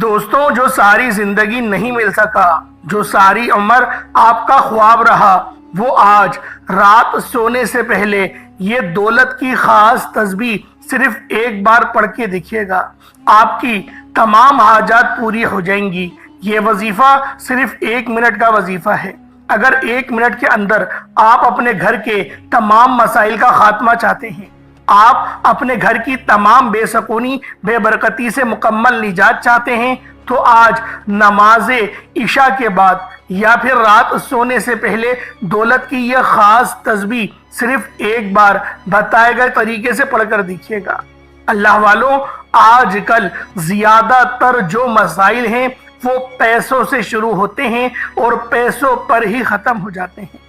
دوستوں، جو ساری زندگی نہیں مل سکا، جو ساری عمر آپ کا خواب رہا، وہ آج رات سونے سے پہلے یہ دولت کی خاص تسبیح صرف ایک بار پڑھ کے دیکھیے گا، آپ کی تمام حاجات پوری ہو جائیں گی۔ یہ وظیفہ صرف 1 منٹ کا وظیفہ ہے۔ اگر 1 منٹ کے اندر آپ اپنے گھر کے تمام مسائل کا خاتمہ چاہتے ہیں، آپ اپنے گھر کی تمام بے سکونی بے برکتی سے مکمل نجات چاہتے ہیں، تو آج نماز عشاء کے بعد یا پھر رات سونے سے پہلے دولت کی یہ خاص تسبیح صرف ایک بار بتائے گئے طریقے سے پڑھ کر دیکھیے گا۔ اللہ والوں، آج کل زیادہ تر جو مسائل ہیں وہ پیسوں سے شروع ہوتے ہیں اور پیسوں پر ہی ختم ہو جاتے ہیں،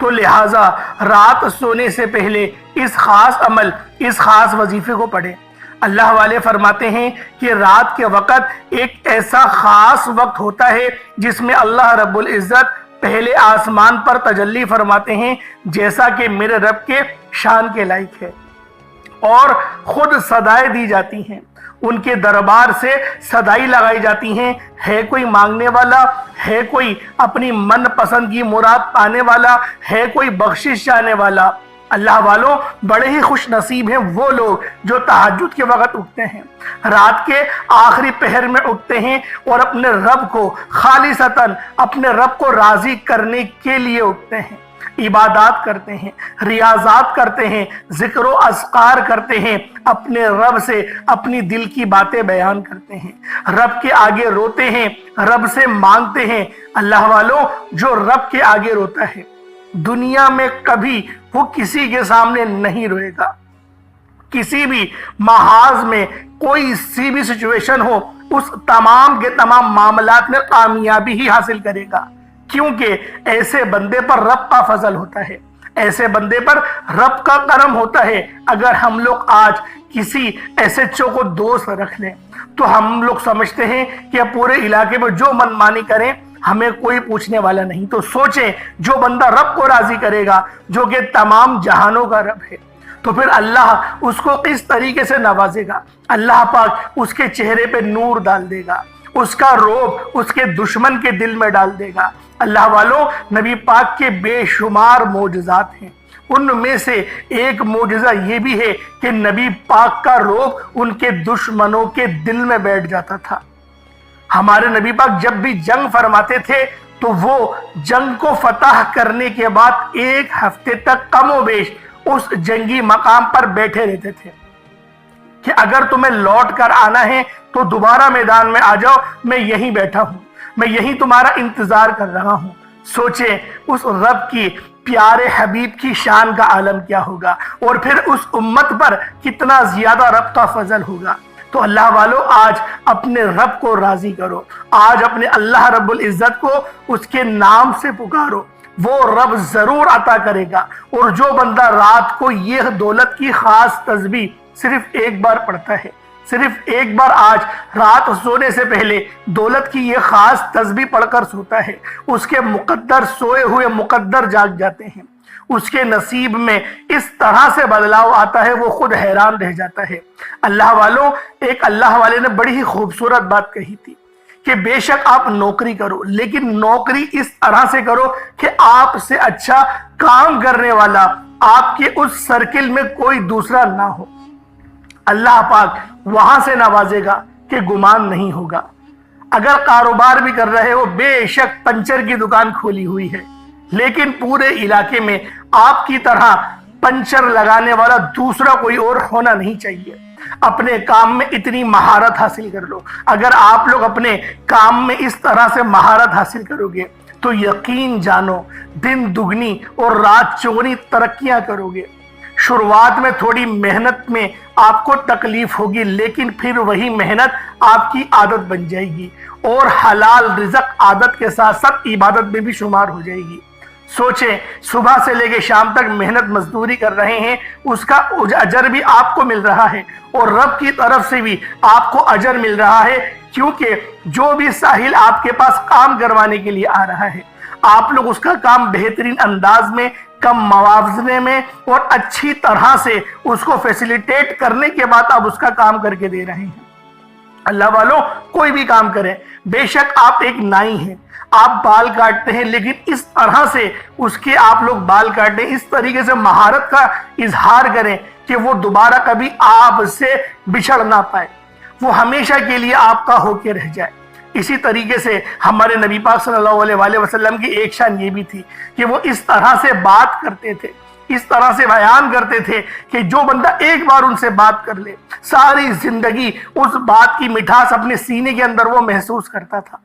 تو لہٰذا رات سونے سے پہلے اس خاص عمل، اس خاص وظیفے کو پڑھیں۔ اللہ والے فرماتے ہیں کہ رات کے وقت ایک ایسا خاص وقت ہوتا ہے جس میں اللہ رب العزت پہلے آسمان پر تجلی فرماتے ہیں، جیسا کہ میرے رب کے شان کے لائق ہے، اور خود صدائیں دی جاتی ہیں، ان کے دربار سے صدائی لگائی جاتی ہیں، ہے کوئی مانگنے والا، ہے کوئی اپنی من پسند کی مراد پانے والا، ہے کوئی بخشش چاہنے والا۔ اللہ والوں، بڑے ہی خوش نصیب ہیں وہ لوگ جو تہجد کے وقت اٹھتے ہیں، رات کے آخری پہر میں اٹھتے ہیں اور اپنے رب کو خالصتاً اپنے رب کو راضی کرنے کے لیے اٹھتے ہیں، عبادات کرتے ہیں، ریاضات کرتے ہیں، ذکر و اذکار کرتے ہیں، اپنے رب سے اپنی دل کی باتیں بیان کرتے ہیں، رب کے آگے روتے ہیں، رب سے مانگتے ہیں۔ اللہ والوں، جو رب کے آگے روتا ہے دنیا میں کبھی وہ کسی کے سامنے نہیں روئے گا، کسی بھی محاذ میں کوئی سی بھی سچویشن ہو، اس تمام کے تمام معاملات میں کامیابی ہی حاصل کرے گا، کیونکہ ایسے بندے پر رب کا فضل ہوتا ہے، ایسے بندے پر رب کا کرم ہوتا ہے۔ اگر ہم لوگ آج کسی ایسے کو دوست رکھ لیں تو ہم لوگ سمجھتے ہیں کہ پورے علاقے میں جو من مانی کریں ہمیں کوئی پوچھنے والا نہیں، تو سوچیں جو بندہ رب کو راضی کرے گا، جو کہ تمام جہانوں کا رب ہے، تو پھر اللہ اس کو کس طریقے سے نوازے گا۔ اللہ پاک اس کے چہرے پہ نور ڈال دے گا، اس کا روب اس کے دشمن کے دل میں ڈال دے گا۔ اللہ والوں، نبی پاک کے بے شمار معجزات ہیں، ان میں سے ایک معجزہ یہ بھی ہے کہ نبی پاک کا روب ان کے دشمنوں کے دل میں بیٹھ جاتا تھا۔ ہمارے نبی پاک جب بھی جنگ فرماتے تھے تو وہ جنگ کو فتح کرنے کے بعد 1 ہفتے تک کم و بیش اس جنگی مقام پر بیٹھے رہتے تھے کہ اگر تمہیں لوٹ کر آنا ہے تو دوبارہ میدان میں آ جاؤ، میں یہیں بیٹھا ہوں، میں یہیں تمہارا انتظار کر رہا ہوں۔ سوچیں اس رب کی پیارے حبیب کی شان کا عالم کیا ہوگا، اور پھر اس امت پر کتنا زیادہ رب کا فضل ہوگا۔ تو اللہ والو، آج اپنے رب کو راضی کرو، آج اپنے اللہ رب العزت کو اس کے نام سے پکارو، وہ رب ضرور عطا کرے گا۔ اور جو بندہ رات کو یہ دولت کی خاص تسبیح صرف ایک بار پڑھتا ہے، صرف ایک بار آج رات سونے سے پہلے دولت کی یہ خاص تسبیح پڑھ کر سوتا ہے، اس کے مقدر سوئے ہوئے مقدر جاگ جاتے ہیں، اس کے نصیب میں اس طرح سے بدلاؤ آتا ہے، وہ خود حیران رہ جاتا ہے۔ اللہ والوں، ایک اللہ والے نے بڑی ہی خوبصورت بات کہی تھی کہ بے شک آپ نوکری کرو، لیکن نوکری اس طرح سے کرو کہ آپ سے اچھا کام کرنے والا آپ کے اس سرکل میں کوئی دوسرا نہ ہو۔ اللہ پاک وہاں سے نوازے گا کہ گمان نہیں ہوگا۔ اگر کاروبار بھی کر رہے ہو، بے شک پنچر کی دکان کھولی ہوئی ہے، لیکن پورے علاقے میں آپ کی طرح پنچر لگانے والا دوسرا کوئی اور ہونا نہیں چاہیے۔ اپنے کام میں اتنی مہارت حاصل کر لو۔ اگر آپ لوگ اپنے کام میں اس طرح سے مہارت حاصل کرو گے تو یقین جانو دن دگنی اور رات چوگنی ترقیاں کرو گے۔ شروعات میں تھوڑی محنت میں آپ کو تکلیف ہوگی، لیکن پھر وہی محنت آپ کی عادت بن جائے گی، اور حلال رزق عادت کے ساتھ ساتھ عبادت میں بھی شمار ہو جائے گی۔ سوچیں، صبح سے لے کے شام تک محنت مزدوری کر رہے ہیں، اس کا اجر بھی آپ کو مل رہا ہے، اور رب کی طرف سے بھی آپ کو اجر مل رہا ہے، کیونکہ جو بھی ساحل آپ کے پاس کام کروانے کے لیے آ رہا ہے، آپ لوگ اس کا کام بہترین انداز میں، کم موازنے میں اور اچھی طرح سے اس کو فیسیلیٹیٹ کرنے کے بعد آپ اس کا کام کر کے دے رہے ہیں۔ اللہ والوں کوئی بھی کام کریں، بے شک آپ ایک نائی ہیں، آپ بال کاٹتے ہیں، لیکن اس طرح سے اس کے آپ لوگ بال کاٹیں، اس طریقے سے مہارت کا اظہار کریں کہ وہ دوبارہ کبھی آپ سے بچھڑ نہ پائے، وہ ہمیشہ کے لیے آپ کا ہو کے رہ جائے۔ اسی طریقے سے ہمارے نبی پاک صلی اللہ علیہ وآلہ وسلم کی ایک شان یہ بھی تھی کہ وہ اس طرح سے بات کرتے تھے، اس طرح سے بیان کرتے تھے کہ جو بندہ ایک بار ان سے بات کر لے ساری زندگی اس بات کی مٹھاس اپنے سینے کے اندر وہ محسوس کرتا تھا۔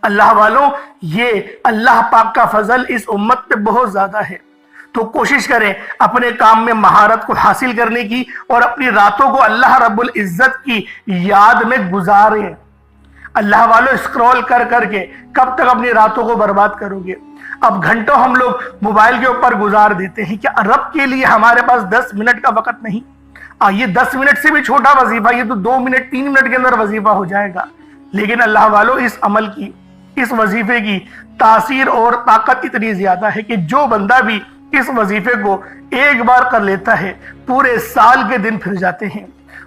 اللہ والوں، یہ اللہ پاک کا فضل اس امت پہ بہت زیادہ ہے، تو کوشش کریں اپنے کام میں مہارت کو حاصل کرنے کی اور اپنی راتوں کو اللہ رب العزت کی یاد میں گزاریں۔ اللہ والوں، اسکرول کر کر کے کب تک اپنی راتوں کو برباد کرو گے؟ اب گھنٹوں ہم لوگ موبائل کے اوپر گزار دیتے ہیں، کیا رب کے لیے ہمارے پاس 10 منٹ کا وقت نہیں؟ یہ 10 منٹ سے بھی چھوٹا وظیفہ، یہ تو 2 منٹ 3 منٹ کے اندر وظیفہ ہو جائے گا۔ لیکن اللہ والوں، اس عمل کی، اس وظیفے کی تاثیر اور طاقت اتنی زیادہ ہے کہ جو بندہ بھی اس وظیفے کو ایک بار کر لیتا ہے، پورے سال کے دن پھر جاتے ہیں،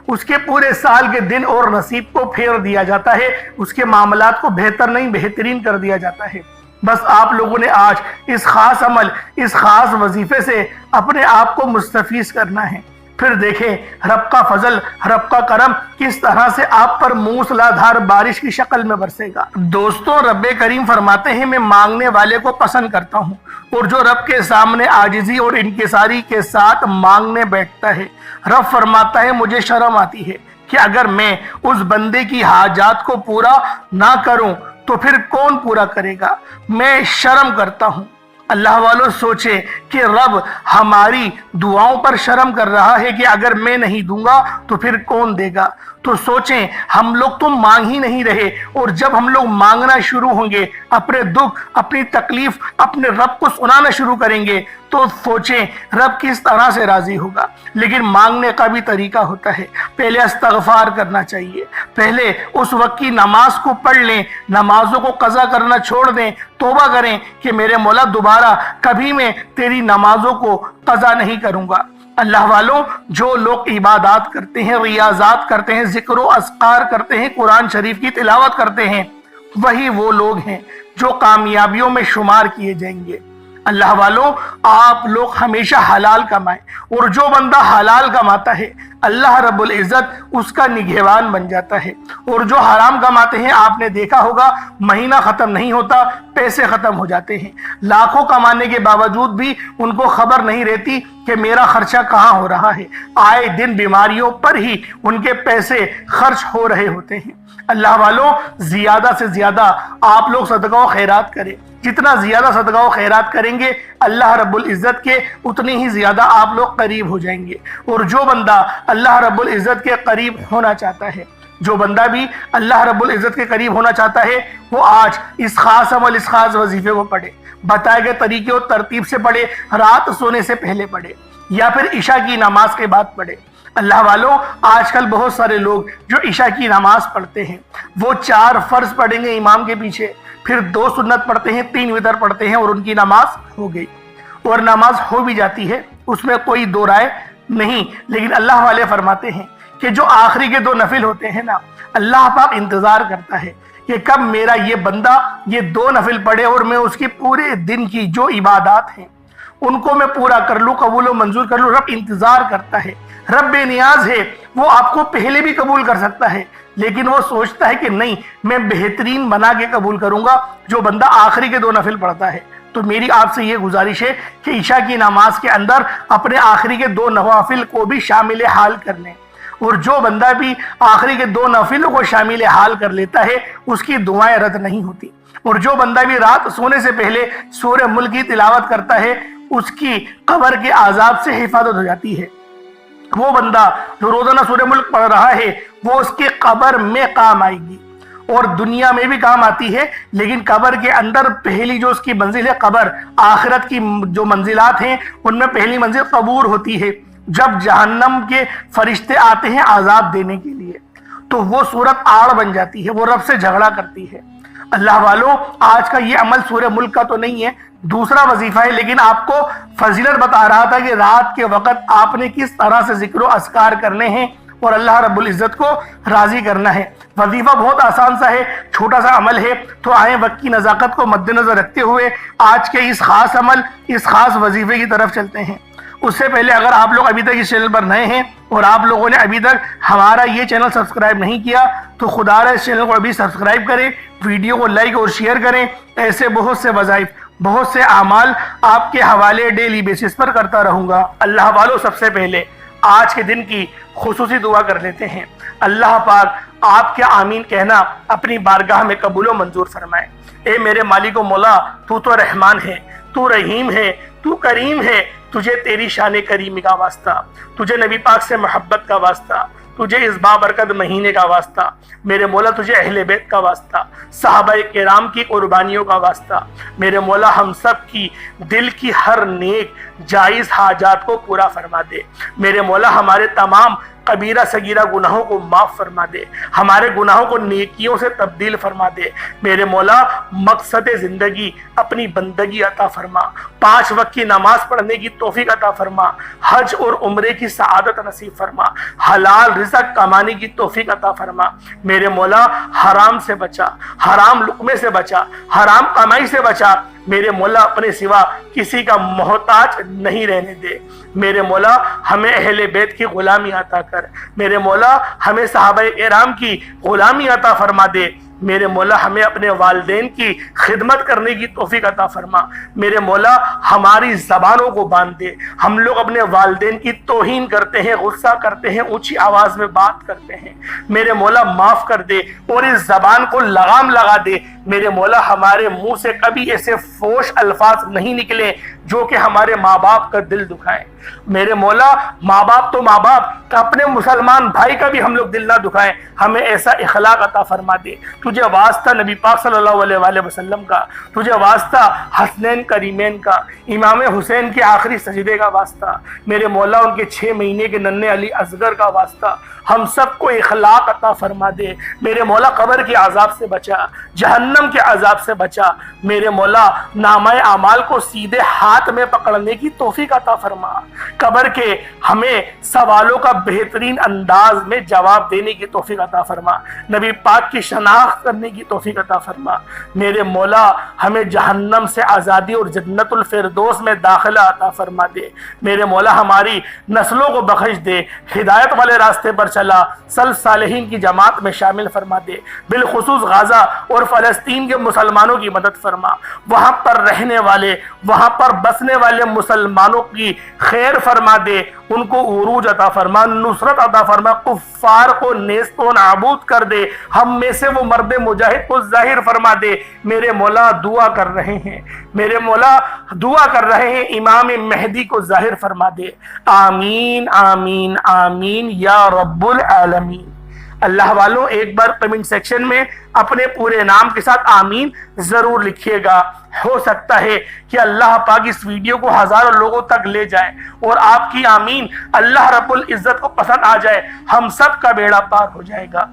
اس کے پورے سال کے دن اور نصیب کو پھیر دیا جاتا ہے، اس کے معاملات کو بہتر نہیں بہترین کر دیا جاتا ہے۔ بس آپ لوگوں نے آج اس خاص عمل، اس خاص وظیفے سے اپنے آپ کو مستفیض کرنا ہے، پھر دیکھیں رب کا فضل، رب کا کرم کس طرح سے آپ پر موسلادھار بارش کی شکل میں برسے گا۔ دوستوں، رب کریم فرماتے ہیں میں مانگنے والے کو پسند کرتا ہوں، اور جو رب کے سامنے عاجزی اور انکساری کے ساتھ مانگنے بیٹھتا ہے، رب فرماتا ہے مجھے شرم آتی ہے کہ اگر میں اس بندے کی حاجات کو پورا نہ کروں تو پھر کون پورا کرے گا؟ میں شرم کرتا ہوں۔ اللہ والوں، سوچیں کہ رب ہماری دعاؤں پر شرم کر رہا ہے کہ اگر میں نہیں دوں گا تو پھر کون دے گا؟ تو سوچیں، ہم لوگ تو مانگ ہی نہیں رہے، اور جب ہم لوگ مانگنا شروع ہوں گے، اپنے دکھ، اپنی تکلیف اپنے رب کو سنانا شروع کریں گے، تو سوچیں رب کس طرح سے راضی ہوگا۔ لیکن مانگنے کا بھی طریقہ ہوتا ہے، پہلے استغفار کرنا چاہیے، پہلے اس وقت کی نماز کو پڑھ لیں، نمازوں کو قضا کرنا چھوڑ دیں، توبہ کریں کہ میرے مولا دوبارہ کبھی میں تیری نمازوں کو قضا نہیں کروں گا۔ اللہ والوں، جو لوگ عبادات کرتے ہیں، ریاضات کرتے ہیں، ذکر و اذکار کرتے ہیں، قرآن شریف کی تلاوت کرتے ہیں، وہی وہ لوگ ہیں جو کامیابیوں میں شمار کیے جائیں گے۔ اللہ والوں، آپ لوگ ہمیشہ حلال کمائیں، اور جو بندہ حلال کماتا ہے اللہ رب العزت اس کا نگہبان بن جاتا ہے، اور جو حرام کماتے ہیں آپ نے دیکھا ہوگا مہینہ ختم نہیں ہوتا پیسے ختم ہو جاتے ہیں، لاکھوں کمانے کے باوجود بھی ان کو خبر نہیں رہتی کہ میرا خرچہ کہاں ہو رہا ہے، آئے دن بیماریوں پر ہی ان کے پیسے خرچ ہو رہے ہوتے ہیں۔ اللہ والوں، زیادہ سے زیادہ آپ لوگ صدقہ و خیرات کریں، جتنا زیادہ صدقہ و خیرات کریں گے اللہ رب العزت کے اتنے ہی زیادہ آپ لوگ قریب ہو جائیں گے۔ اور جو بندہ اللہ رب العزت کے قریب ہونا چاہتا ہے، جو بندہ بھی اللہ رب العزت کے قریب ہونا چاہتا ہے، وہ آج اس خاص عمل، اس خاص وظیفے کو پڑھے، بتائے گئے طریقے اور ترتیب سے پڑھے، رات سونے سے پہلے پڑھے یا پھر عشاء کی نماز کے بعد پڑھے۔ اللہ والوں، آج کل بہت سارے لوگ جو عشاء کی نماز پڑھتے ہیں وہ 4 فرض پڑھیں گے امام کے پیچھے، پھر 2 سنت پڑھتے ہیں، 3 وتر پڑھتے ہیں، اور ان کی نماز ہو گئی، اور نماز ہو بھی جاتی ہے، اس میں کوئی دو رائے نہیں۔ لیکن اللہ والے فرماتے ہیں کہ جو آخری کے 2 نفل ہوتے ہیں نا، اللہ پاک انتظار کرتا ہے کہ کب میرا یہ بندہ یہ 2 نفل پڑھے اور میں اس کی پورے دن کی جو عبادات ہیں ان کو میں پورا کر لوں، قبول و منظور کر لوں۔ رب انتظار کرتا ہے، رب بے نیاز ہے، وہ آپ کو پہلے بھی قبول کر سکتا ہے، لیکن وہ سوچتا ہے کہ نہیں، میں بہترین بنا کے قبول کروں گا جو بندہ آخری کے 2 نفل پڑھتا ہے۔ تو میری آپ سے یہ گزارش ہے کہ عشاء کی نماز کے اندر اپنے آخری کے 2 نوافل کو بھی شامل حال کر لیں، اور جو بندہ بھی آخری کے 2 نوافلوں کو شامل حال کر لیتا ہے اس کی دعائیں رد نہیں ہوتی، اور جو بندہ بھی رات سونے سے پہلے سورہ ملک کی تلاوت کرتا ہے اس کی قبر کے عذاب سے حفاظت ہو جاتی ہے۔ وہ بندہ جو روزانہ سورہ ملک پڑھ رہا ہے وہ اس کی قبر میں کام آئے گی، اور دنیا میں بھی کام آتی ہے، لیکن قبر کے اندر پہلی جو اس کی منزل ہے قبر، آخرت کی جو منزلات ہیں ان میں پہلی منزل قبور ہوتی ہے۔ جب جہنم کے فرشتے آتے ہیں عذاب دینے کے لیے تو وہ صورت آڑ بن جاتی ہے، وہ رب سے جھگڑا کرتی ہے۔ اللہ والوں، آج کا یہ عمل سورہ ملک کا تو نہیں ہے، دوسرا وظیفہ ہے، لیکن آپ کو فضیلت بتا رہا تھا کہ رات کے وقت آپ نے کس طرح سے ذکر و اذکار کرنے ہیں اور اللہ رب العزت کو راضی کرنا ہے۔ وظیفہ بہت آسان سا ہے، چھوٹا سا عمل ہے، تو آئیں وقت کی نزاکت کو مد نظر رکھتے ہوئے آج کے اس خاص عمل، اس خاص وظیفے کی طرف چلتے ہیں۔ اس سے پہلے اگر آپ لوگ ابھی تک اس چینل پر نئے ہیں اور آپ لوگوں نے ابھی تک ہمارا یہ چینل سبسکرائب نہیں کیا تو خدا را اس چینل کو ابھی سبسکرائب کریں، ویڈیو کو لائک اور شیئر کریں۔ ایسے بہت سے وظائف، بہت سے اعمال آپ کے حوالے ڈیلی بیسس پر کرتا رہوں گا۔ اللہ والو، سب سے پہلے آج کے دن کی خصوصی دعا کر لیتے ہیں۔ اللہ پاک آپ کے آمین کہنا اپنی بارگاہ میں قبول و منظور فرمائے۔ اے میرے مالک و مولا، تو تو رحمان ہے، تو رحیم ہے، تو کریم ہے، تجھے تیری شان کریمی کا واسطہ، تجھے نبی پاک سے محبت کا واسطہ، تجھے اس بابرکت مہینے کا واسطہ، میرے مولا تجھے اہل بیت کا واسطہ، صحابہ کرام کی قربانیوں کا واسطہ، میرے مولا ہم سب کی دل کی ہر نیک جائز حاجات کو پورا فرما دے۔ میرے مولا ہمارے تمام کبیرہ صغیرہ گناہوں کو معاف فرما دے، ہمارے گناہوں کو نیکیوں سے تبدیل فرما دے۔ میرے مولا مقصد زندگی اپنی بندگی عطا فرما، 5 وقت کی نماز پڑھنے کی توفیق عطا فرما، حج اور عمرے کی سعادت نصیب فرما، حلال رزق کمانے کی توفیق عطا فرما۔ میرے مولا حرام سے بچا، حرام لقمے سے بچا، حرام کمائی سے بچا۔ میرے مولا اپنے سوا کسی کا محتاج نہیں رہنے دے۔ میرے مولا ہمیں اہل بیت کی غلامی عطا کر، میرے مولا ہمیں صحابہ کرام کی غلامی عطا فرما دے۔ میرے مولا ہمیں اپنے والدین کی خدمت کرنے کی توفیق عطا فرما۔ میرے مولا ہماری زبانوں کو باندھ دے، ہم لوگ اپنے والدین کی توہین کرتے ہیں، غصہ کرتے ہیں، اونچی آواز میں بات کرتے ہیں، میرے مولا معاف کر دے اور اس زبان کو لگام لگا دے۔ میرے مولا ہمارے منہ سے کبھی ایسے فوش الفاظ نہیں نکلے جو کہ ہمارے ماں باپ کا دل دکھائیں۔ میرے مولا ماں باپ تو ماں باپ، اپنے مسلمان بھائی کا بھی ہم لوگ دل نہ دکھائیں، ہمیں ایسا اخلاق عطا فرما دے۔ تجھے واسطہ نبی پاک صلی اللہ علیہ وآلہ وسلم کا، تجھے واسطہ حسنین کریمین کا، امام حسین کے آخری سجدے کا واسطہ، میرے مولا ان کے 6 مہینے کے ننھے علی اصغر کا واسطہ، ہم سب کو اخلاق عطا فرما دے۔ میرے مولا قبر کے عذاب سے بچا، جہنم کے عذاب سے بچا۔ میرے مولا نامہ اعمال کو سیدھے ہاتھ میں پکڑنے کی توفیق عطا فرما، قبر کے ہمیں سوالوں کا بہترین انداز میں جواب دینے کی توفیق عطا فرما، نبی پاک کی شناخت کرنے کی توفیق عطا فرما۔ میرے مولا ہمیں جہنم سے آزادی اور جنت الفردوس میں داخلہ عطا فرما دے۔ میرے مولا ہماری نسلوں کو بخش دے، ہدایت والے راستے پر چلا، صالحین کی جماعت میں شامل فرما دے۔ بالخصوص غزہ اور فلسطین کے مسلمانوں کی مدد فرما، وہاں پر رہنے والے، وہاں پر بسنے والے مسلمانوں کی خیر فرما دے، ان کو عروج عطا فرما، نصرت عطا فرما، کفار کو نیست و نابود کر دے، ہم میں سے وہ مرد مجاہد کو ظاہر فرما دے۔ میرے مولا دعا کر رہے ہیں، میرے مولا دعا کر رہے ہیں، امام مہدی کو ظاہر فرما دے۔ آمین آمین آمین یا رب العالمین۔ اللہ والوں ایک بار کمنٹ سیکشن میں اپنے پورے نام کے ساتھ آمین ضرور لکھیے گا۔ ہو سکتا ہے کہ اللہ پاک اس ویڈیو کو ہزاروں لوگوں تک لے جائے اور آپ کی آمین اللہ رب العزت کو پسند آ جائے، ہم سب کا بیڑا پار ہو جائے گا۔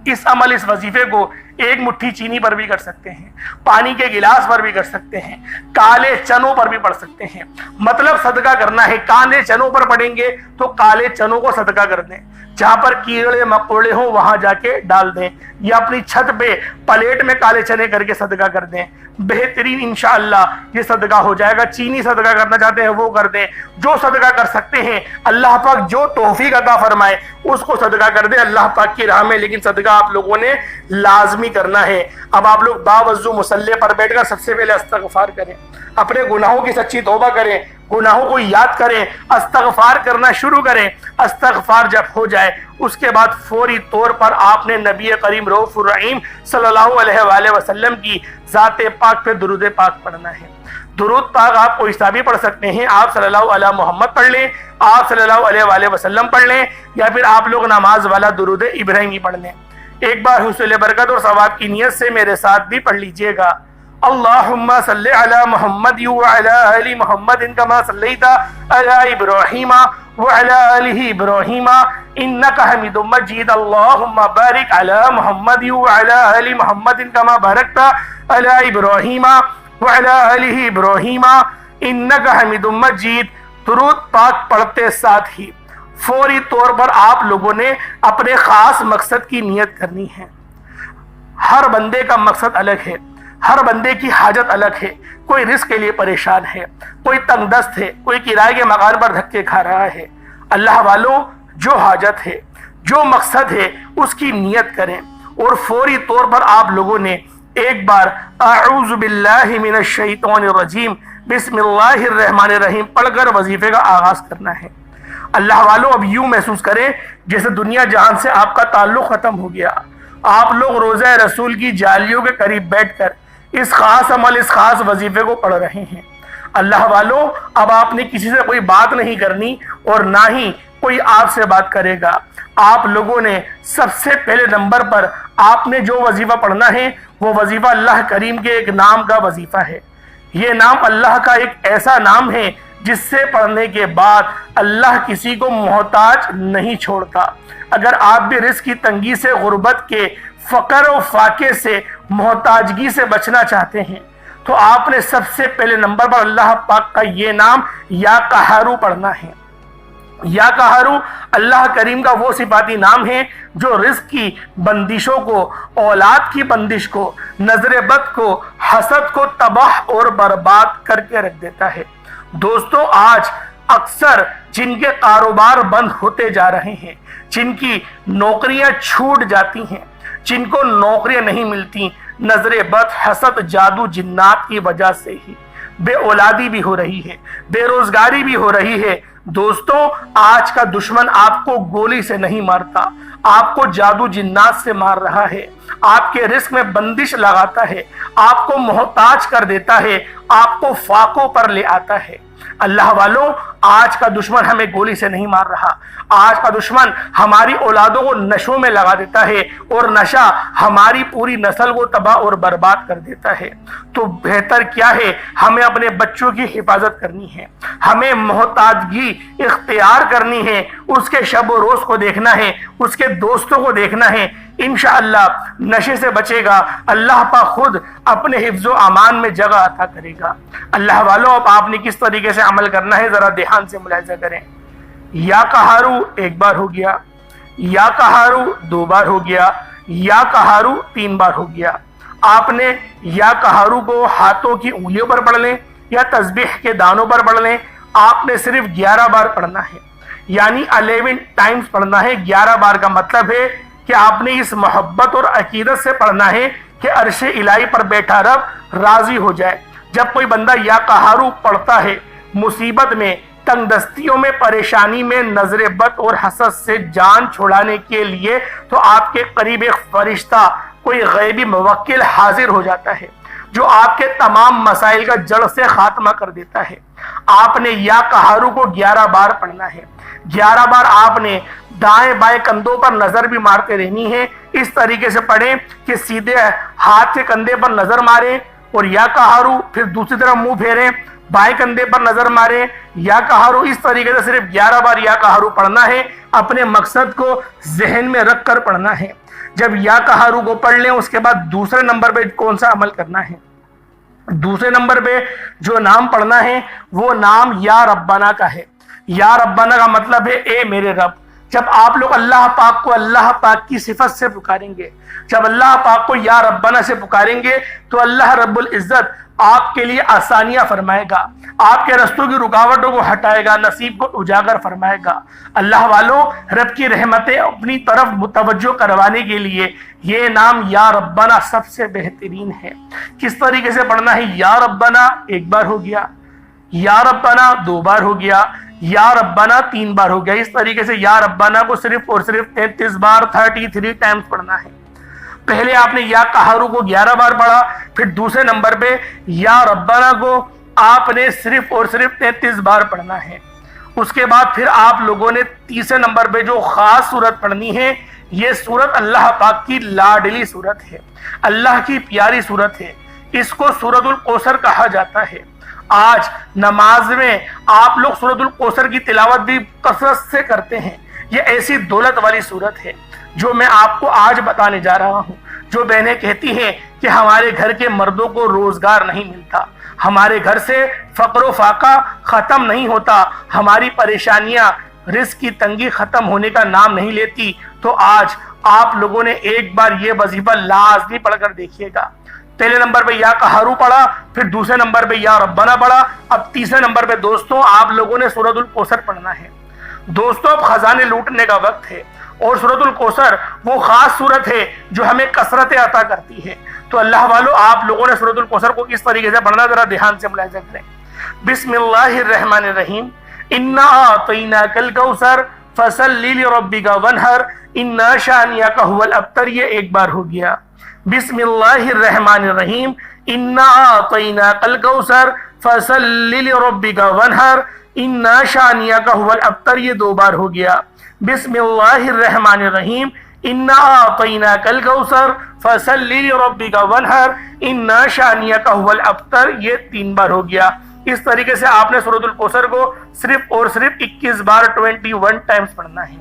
اس عمل، اس وظیفے کو ایک مٹھی چینی پر بھی کر سکتے ہیں، پانی کے گلاس پر بھی کر سکتے ہیں، کالے چنوں پر بھی پڑھ سکتے ہیں۔ مطلب صدقہ کرنا ہے، کالے چنوں پر پڑھیں گے تو کالے چنوں کو صدقہ کر دیں، جہاں پر کیڑے مکوڑے ہوں وہاں جا کے ڈال دیں، یا اپنی چھت پہ پلیٹ میں کالے چنے کر کے صدقہ کر دیں۔ بہترین انشاءاللہ یہ صدقہ ہو جائے گا۔ چینی صدقہ کرنا چاہتے ہیں وہ کر دیں، جو صدقہ کر سکتے ہیں اللہ پاک جو توفیق عطا فرمائے اس کو صدقہ کر دیں اللہ پاک کی راہ میں، لیکن صدقہ آپ لوگوں نے لازمی کرنا ہے۔ اب آپ لوگ باوضو مصلی پر بیٹھ کر سب سے پہلے استغفار کریں، اپنے گناہوں کی سچی توبہ کریں، گناہوں کو یاد کریں، استغفار کرنا شروع کریں۔ استغفار جب ہو جائے اس کے بعد فوری طور پر آپ نے نبی کریم رؤوف الرحیم صلی اللہ علیہ وآلہ وسلم کی ذات پاک پہ درود پاک پڑھنا ہے۔ درود پاک آپ کو حسابی پڑھ سکتے ہیں، آپ صلی اللہ علیہ محمد پڑھ لیں، آپ صلی اللہ علیہ وآلہ وسلم پڑھ لیں، یا پھر آپ لوگ نماز والا درود ابراہیمی پڑھ لیں۔ ایک بار حصول برکت اور ثواب کی نیت سے میرے ساتھ بھی پڑھ لیجئے گا۔ اللہم صلی علی محمد وعلی آل محمد کما صلیت علی ابراہیم وعلی آل ابراہیم انکا حمید مجید۔ اللہم بارک علی محمد وعلی آل محمد کما بارکت علی ابراہیم وعلی آل ابراہیم انکا حمید مجید۔ درود پاک پڑھتے ساتھ ہی فوری طور پر آپ لوگوں نے اپنے خاص مقصد کی نیت کرنی ہے۔ ہر بندے کا مقصد الگ ہے، ہر بندے کی حاجت الگ ہے۔ کوئی رزق کے لیے پریشان ہے، کوئی تنگ دست ہے، کوئی کرائے کے مکان پر دھکے کھا رہا ہے۔ اللہ والوں، جو حاجت ہے، جو مقصد ہے، اس کی نیت کریں اور فوری طور پر آپ لوگوں نے ایک بار اعوذ باللہ من الشیطان الرجیم بسم اللہ الرحمن الرحیم پڑھ کر وظیفے کا آغاز کرنا ہے۔ اللہ والوں، اب یوں محسوس کریں جیسے دنیا جہان سے آپ کا تعلق ختم ہو گیا۔ آپ لوگ روضہ رسول کی جالیوں کے قریب بیٹھ کر اس خاص عمل، اس خاص وظیفے کو پڑھ رہے ہیں۔ اللہ والوں، اب آپ نے کسی سے کوئی بات نہیں کرنی اور نہ ہی کوئی آپ سے بات کرے گا۔ آپ لوگوں نے سب سے پہلے نمبر پر آپ نے جو وظیفہ پڑھنا ہے وہ وظیفہ اللہ کریم کے ایک نام کا وظیفہ ہے۔ یہ نام اللہ کا ایک ایسا نام ہے جس سے پڑھنے کے بعد اللہ کسی کو محتاج نہیں چھوڑتا۔ اگر آپ بھی رزق کی تنگی سے، غربت کے، فقر و فاقے سے، محتاجگی سے بچنا چاہتے ہیں تو آپ نے سب سے پہلے نمبر پر اللہ پاک کا یہ نام یا قہارو پڑھنا ہے۔ یا قہارو اللہ کریم کا وہ صفاتی نام ہے جو رزق کی بندشوں کو، اولاد کی بندش کو، نظر بد کو، حسد کو تباہ اور برباد کر کے رکھ دیتا ہے۔ دوستو، آج اکثر جن کے کاروبار بند ہوتے جا رہے ہیں، جن کی نوکریاں چھوٹ جاتی ہیں، جن کو نوکریاں نہیں ملتی، نظر بد، حسد، جادو، جنات کی وجہ سے ہی بے اولادی بھی ہو رہی ہے، بے روزگاری بھی ہو رہی ہے۔ دوستو، آج کا دشمن آپ کو گولی سے نہیں مارتا، آپ کو جادو جنات سے مار رہا ہے، آپ کے رزق میں بندش لگاتا ہے، آپ کو محتاج کر دیتا ہے، آپ کو فاقوں پر لے آتا ہے۔ اللہ والوں، آج کا دشمن ہمیں گولی سے نہیں مار رہا، آج کا دشمن ہماری اولادوں کو نشوں میں لگا دیتا ہے اور نشہ ہماری پوری نسل کو تباہ اور برباد کر دیتا ہے۔ تو بہتر کیا ہے، ہمیں اپنے بچوں کی حفاظت کرنی ہے، ہمیں محتاجگی اختیار کرنی ہے، اس کے شب و روز کو دیکھنا ہے، اس کے دوستوں کو دیکھنا ہے۔ انشاءاللہ نشے سے بچے گا، اللہ پاک خود اپنے حفظ و امان میں جگہ عطا کرے گا۔ اللہ والوں، اب آپ نے کس طریقے سے عمل کرنا ہے ذرا دھیان سے ملاحظہ کریں۔ یا قہارو ایک بار ہو گیا، یا قہارو دو بار ہو گیا، یا قہارو تین بار ہو گیا۔ آپ نے یا قہارو کو ہاتھوں کی انگلیوں پر پڑھ لیں یا تسبیح کے دانوں پر پڑھ لیں۔ آپ نے صرف 11 بار پڑھنا ہے، یعنی 11 ٹائمز پڑھنا ہے۔ 11 بار کا مطلب ہے کہ آپ نے اس محبت اور عقیدت سے پڑھنا ہے کہ عرش الہی پر بیٹھا رب راضی ہو جائے۔ جب کوئی بندہ یا قہارو پڑھتا ہے، مصیبت میں، تنگ دستیوں میں، پریشانی میں، نظر بد اور حسد سے جان چھڑانے کے لیے تو آپ کے قریب ایک فرشتہ، کوئی غیبی موکل حاضر ہو جاتا ہے جو آپ کے تمام مسائل کا جڑ سے خاتمہ کر دیتا ہے۔ آپ نے یا قہارو کو 11 بار پڑھنا ہے۔ 11 بار آپ نے دائیں بائیں کندھوں پر نظر بھی مارتے رہنی ہے۔ اس طریقے سے پڑھیں کہ سیدھے ہاتھ کے کندھے پر نظر ماریں اور یا قہارو، پھر دوسری طرف منہ پھیریں، بائیں کندھے پر نظر ماریں، یا قہارو۔ اس طریقے سے صرف 11 بار یا قہارو پڑھنا ہے۔ اپنے مقصد کو ذہن میں رکھ کر پڑھنا ہے۔ جب یا قہارو کو پڑھ لیں، اس کے بعد دوسرے نمبر پہ کون سا عمل کرنا ہے؟ دوسرے نمبر پہ جو نام پڑھنا ہے وہ نام یا ربنا کا ہے۔ یا ربنا کا مطلب ہے اے میرے رب۔ جب آپ لوگ اللہ پاک کو اللہ پاک کی صفت سے پکاریں گے، جب اللہ پاک کو یا ربنا سے پکاریں گے تو اللہ رب العزت آپ کے لیے آسانیاں فرمائے گا، آپ کے رستوں کی رکاوٹوں کو ہٹائے گا، نصیب کو اجاگر فرمائے گا۔ اللہ والوں، رب کی رحمتیں اپنی طرف متوجہ کروانے کے لیے یہ نام یا ربنا سب سے بہترین ہے۔ کس طریقے سے پڑھنا ہے؟ یا ربنا ایک بار ہو گیا، یا ربنا دو بار ہو گیا، یا ربنا تین بار ہو گیا۔ اس طریقے سے یا ربنا کو صرف اور صرف 33 بار 33 ٹائمز پڑھنا ہے۔ پہلے آپ نے یا قہارو کو 11 بار پڑھا، پھر دوسرے نمبر پہ یا ربنا کو آپ نے صرف اور صرف 33 بار پڑھنا ہے۔ اس کے بعد پھر آپ لوگوں نے تیسرے نمبر پہ جو خاص سورت پڑھنی ہے، یہ سورت اللہ پاک کی لاڈلی سورت ہے، اللہ کی پیاری سورت ہے۔ اس کو سورت الکوثر کہا جاتا ہے۔ آج نماز میں آپ لوگ سورت الکوثر کی تلاوت بھی کثرت سے کرتے ہیں۔ یہ ایسی دولت والی سورت ہے جو میں آپ کو آج بتانے جا رہا ہوں۔ جو بہنیں کہتی ہیں کہ ہمارے گھر کے مردوں کو روزگار نہیں ملتا، ہمارے گھر سے فقر و فاقہ ختم نہیں ہوتا، ہماری پریشانیاں رزق کی تنگی ختم ہونے کا نام نہیں لیتی، تو آج آپ لوگوں نے ایک بار یہ وظیفہ لازمی پڑھ کر دیکھیے گا۔ پہلے نمبر پہ یا قہرو پڑھا، پھر دوسرے نمبر پہ یا ربنا پڑھا، اب تیسرے نمبر پہ دوستوں آپ لوگوں نے سورۃ الکوثر پڑھنا ہے۔ دوستوں اب خزانے لوٹنے کا وقت ہے، اور سورۃ الکوثر وہ خاص سورت ہے جو ہمیں کثرت عطا کرتی ہے۔ تو اللہ والو آپ لوگوں نے سورۃ الکوثر کو کس طریقے سے پڑھنا ذرا دھیان سے ملاحظہ کریں۔ بسم اللہ الرحمن الرحیم، انا اعطیناک الکوثر فصلی لربک وانحر انا شانئک ھو الابتر، یہ ایک بار ہو گیا۔ بسم اللہ الرحمن الرحیم، انا اعطیناک الکوثر فصلی لربک وانحر انا شانئک ھو الابتر، یہ دو بار ہو گیا۔ بسم اللہ الرحمن الرحیم، انا اعطیناک الکوثر فصلی لربک وانحر انا شانئک ھو الابتر، یہ تین بار ہو گیا۔ اس طریقے سے آپ نے سورۃ الکوثر کو صرف اور صرف 21 بار 21 ٹائمز پڑھنا ہے۔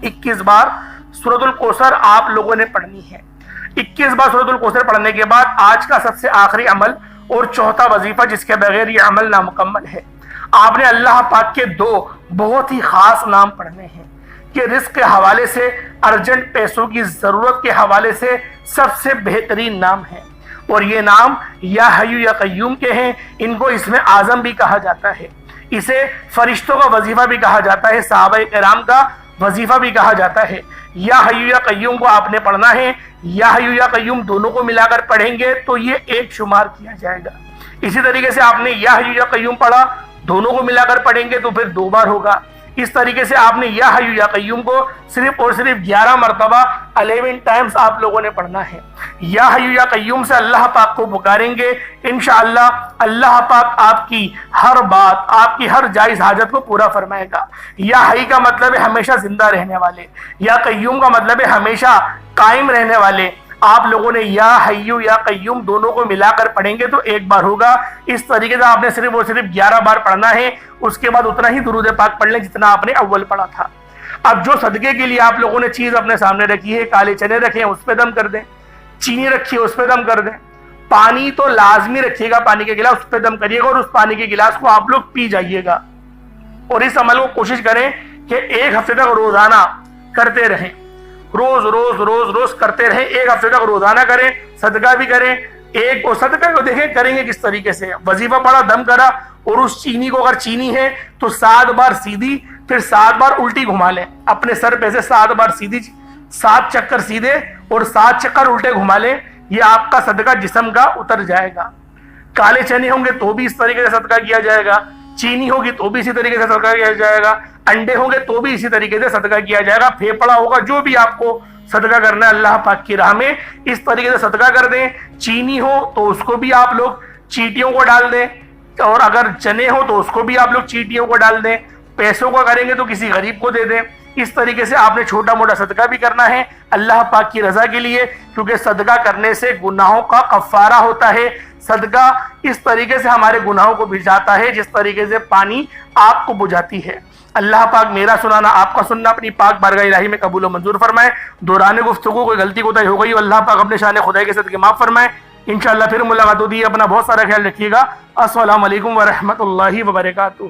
21 بار سورۃ الکوثر آپ لوگوں نے پڑھنی ہے۔ 21 بار سورۃ الکوثر پڑھنے کے بعد آج کا سب سے آخری عمل اور چوتھا وظیفہ جس کے بغیر یہ عمل نامکمل ہے، آپ نے اللہ پاک کے دو بہت ہی خاص نام پڑھنے ہیں کہ رزق کے حوالے سے، ارجنٹ پیسوں کی ضرورت کے حوالے سے سب سے بہترین نام ہے، اور یہ نام یا حی یا قیوم کے ہیں۔ ان کو اسم اعظم بھی کہا جاتا ہے، اسے فرشتوں کا وظیفہ بھی کہا جاتا ہے، صحابہ کرام کا وظیفہ بھی کہا جاتا ہے۔ یا حی یا قیوم کو آپ نے پڑھنا ہے، یا حی یا قیوم دونوں کو ملا کر پڑھیں گے تو یہ ایک شمار کیا جائے گا۔ اسی طریقے سے آپ نے یا حی یا قیوم پڑھا، دونوں کو ملا کر پڑھیں گے تو پھر دو بار ہوگا۔ اس طریقے سے آپ نے یا حی یا قیوم کو صرف اور صرف 11 مرتبہ 11 ٹائمز آپ لوگوں نے پڑھنا ہے۔ یا حی یا قیوم سے اللہ پاک کو پکاریں گے، انشاءاللہ اللہ پاک آپ کی ہر بات، آپ کی ہر جائز حاجت کو پورا فرمائے گا۔ یا حی کا مطلب ہے ہمیشہ زندہ رہنے والے، یا قیوم کا مطلب ہے ہمیشہ قائم رہنے والے۔ آپ لوگوں نے یا حی یا قیوم دونوں کو ملا کر پڑھیں گے تو ایک بار ہوگا۔ اس طریقے سے آپ نے صرف اور صرف 11 بار پڑھنا ہے، اس کے بعد اتنا ہی درود پاک پڑھ لیں جتنا آپ نے اول پڑھا تھا۔ اب جو صدقے کے لیے آپ لوگوں نے چیز اپنے سامنے رکھی ہے، کالے چنے رکھے ہیں اس پہ دم کر دیں، چینی رکھی ہے اس پہ دم کر دیں، پانی تو لازمی رکھیے گا، پانی کے گلاس اس پہ دم کریے گا اور اس پانی کے گلاس کو آپ لوگ پی جائیے گا۔ اور اس عمل کو کوشش کریں کہ ایک ہفتے تک روزانہ کرتے رہیں، روز روز روز روز کرتے رہیں، ایک ہفتے تک روزانہ کریں، صدقہ بھی کریں۔ ایک اور صدقہ کو دیکھیں کریں گے کس طریقے سے، وظیفہ پڑھا، دم کرا، اور اس چینی کو اگر چینی ہے تو 7 بار سیدھی پھر 7 بار الٹی گھما لیں، اپنے سر پہ سے 7 بار سیدھی، 7 چکر سیدھے اور 7 چکر الٹے گھما لیں، یہ آپ کا صدقہ جسم کا اتر جائے گا۔ کالے چنے ہوں گے تو بھی اس طریقے سے صدقہ کیا جائے گا، چینی ہوگی تو بھی اسی طریقے سے صدقہ کیا جائے گا، انڈے ہوں گے تو بھی اسی طریقے سے صدقہ کیا جائے گا، پھیپڑا ہوگا، جو بھی آپ کو صدقہ کرنا ہے اللہ پاک کی راہ میں اس طریقے سے صدقہ کر دیں۔ چینی ہو تو اس کو بھی آپ لوگ چیٹیوں کو ڈال دیں، اور اگر چنے ہو تو اس کو بھی آپ لوگ چیٹیوں کو ڈال دیں، پیسوں کو کریں گے تو کسی غریب کو دے دیں۔ اس طریقے سے آپ نے چھوٹا موٹا صدقہ بھی کرنا ہے اللہ پاک کی رضا کے لیے، کیونکہ صدقہ کرنے سے گناہوں کا کفارہ ہوتا ہے۔ صدقہ اس طریقے سے ہمارے گناہوں کو بجھاتا ہے جس طریقے سے پانی آگ کو بجھاتی ہے۔ اللہ پاک میرا سنانا، آپ کا سننا اپنی پاک بارگاہ الہی میں قبول و منظور فرمائے۔ دوران گفتگو کوئی غلطی کوتاہی ہو گئی ہو، اللہ پاک اپنے شان خدائی کے صدقے معاف فرمائے۔ انشاءاللہ پھر ملاقات ہوتی ہے، اپنا بہت سارا خیال رکھیے گا۔ السلام علیکم ورحمۃ اللہ وبرکاتہ۔